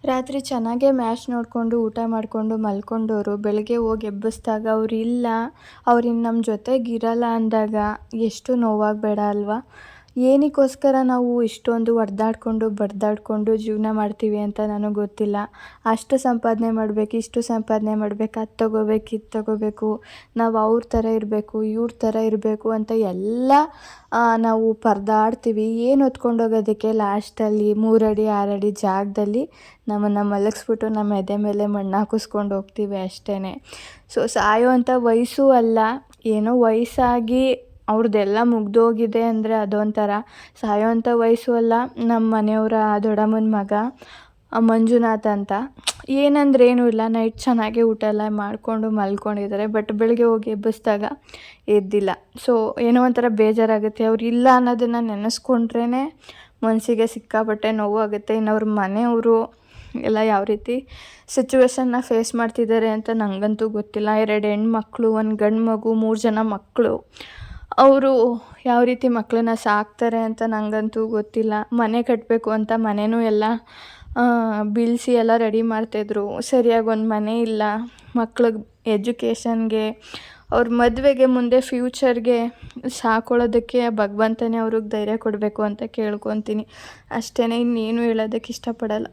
ರಾತ್ರಿ ಚೆನ್ನಾಗೇ ಮ್ಯಾಚ್ ನೋಡಿಕೊಂಡು ಊಟ ಮಾಡಿಕೊಂಡು ಮಲ್ಕೊಂಡವರು ಬೆಳಗ್ಗೆ ಹೋಗಿ ಎಬ್ಬಿಸಿದಾಗ ಅವರಿಲ್ಲ, ಅವ್ರಿನ್ನು ನಮ್ಮ ಜೊತೆಗಿರಲ್ಲ ಅಂದಾಗ ಎಷ್ಟು ನೋವಾಗಬೇಡ ಅಲ್ವಾ? ಏನಕ್ಕೋಸ್ಕರ ನಾವು ಇಷ್ಟೊಂದು ಹೊಡೆದಾಡ್ಕೊಂಡು ಬಡ್ದಾಡಿಕೊಂಡು ಜೀವನ ಮಾಡ್ತೀವಿ ಅಂತ ನನಗೆ ಗೊತ್ತಿಲ್ಲ. ಅಷ್ಟು ಸಂಪಾದನೆ ಮಾಡಬೇಕು, ಇಷ್ಟು ಸಂಪಾದನೆ ಮಾಡಬೇಕು, ಅದು ತೊಗೋಬೇಕು, ಇದು ತೊಗೋಬೇಕು, ನಾವು ಅವ್ರ ಥರ ಇರಬೇಕು, ಇವ್ರ ಥರ ಇರಬೇಕು ಅಂತ ಎಲ್ಲ ನಾವು ಪರದಾಡ್ತೀವಿ. ಏನು ಹೊತ್ಕೊಂಡು ಹೋಗೋದಕ್ಕೆ ಲಾಸ್ಟಲ್ಲಿ 3 ಅಡಿ 6 ಅಡಿ ಜಾಗದಲ್ಲಿ ನಮ್ಮನ್ನು ಮಲಗಿಸ್ಬಿಟ್ಟು ನಮ್ಮ ಎದೆ ಮೇಲೆ ಮಣ್ಣು ಹಾಕಿಸ್ಕೊಂಡು ಹೋಗ್ತೀವಿ ಅಷ್ಟೇ. ಸೊ ಸಾಯೋವಂಥ ವಯಸ್ಸೂ ಅಲ್ಲ, ಏನೋ ವಯಸ್ಸಾಗಿ ಅವ್ರದ್ದೆಲ್ಲ ಮುಗ್ದೋಗಿದೆ ಅಂದರೆ ಅದೊಂಥರ. ಸಾಯೋವಂಥ ವಯಸ್ಸೂ ಅಲ್ಲ. ನಮ್ಮ ಮನೆಯವರ ದೊಡ್ಡಮ್ಮನ ಮಗ ಮಂಜುನಾಥ್ ಅಂತ. ಏನಂದ್ರೆ ಏನೂ ಇಲ್ಲ, ನೈಟ್ ಚೆನ್ನಾಗೇ ಊಟ ಎಲ್ಲ ಮಾಡಿಕೊಂಡು ಮಲ್ಕೊಂಡಿದ್ದಾರೆ. ಬಟ್ ಬೆಳಗ್ಗೆ ಹೋಗಿ ಎಬ್ಬಿಸಿದಾಗ ಎದ್ದಿಲ್ಲ. ಸೊ ಏನೋ ಒಂಥರ ಬೇಜಾರಾಗುತ್ತೆ. ಅವ್ರು ಇಲ್ಲ ಅನ್ನೋದನ್ನು ನೆನೆಸ್ಕೊಂಡ್ರೇ ಮನಸ್ಸಿಗೆ ಸಿಕ್ಕಾಪಟ್ಟೆ ನೋವಾಗುತ್ತೆ. ಇನ್ನು ಅವ್ರ ಮನೆಯವರು ಎಲ್ಲ ಯಾವ ರೀತಿ ಸಿಚುವೇಶನ್ನ ಫೇಸ್ ಮಾಡ್ತಿದ್ದಾರೆ ಅಂತ ನನಗಂತೂ ಗೊತ್ತಿಲ್ಲ. 2 ಹೆಣ್ಮಕ್ಳು, 1 ಗಂಡು ಮಗು, 3 ಜನ ಮಕ್ಕಳು. ಅವರು ಯಾವ ರೀತಿ ಮಕ್ಕಳನ್ನ ಸಾಕ್ತಾರೆ ಅಂತ ನನಗಂತೂ ಗೊತ್ತಿಲ್ಲ. ಮನೆ ಕಟ್ಟಬೇಕು ಅಂತ ಮನೆಯೂ ಎಲ್ಲ ಬೀಳಿಸಿ ಎಲ್ಲ ರೆಡಿ ಮಾಡ್ತಾಯಿದ್ರು. ಸರಿಯಾಗಿ ಒಂದು ಮನೆ ಇಲ್ಲ. ಮಕ್ಳಿಗೆ ಎಜುಕೇಷನ್ಗೆ, ಅವ್ರ ಮದುವೆಗೆ, ಮುಂದೆ ಫ್ಯೂಚರ್ಗೆ ಸಾಕೊಳ್ಳೋದಕ್ಕೆ ಭಗವಂತನೇ ಅವ್ರಿಗೆ ಧೈರ್ಯ ಕೊಡಬೇಕು ಅಂತ ಕೇಳ್ಕೊತೀನಿ ಅಷ್ಟೇ. ಇನ್ನೇನು ಹೇಳೋದಕ್ಕೆ ಇಷ್ಟಪಡಲ್ಲ.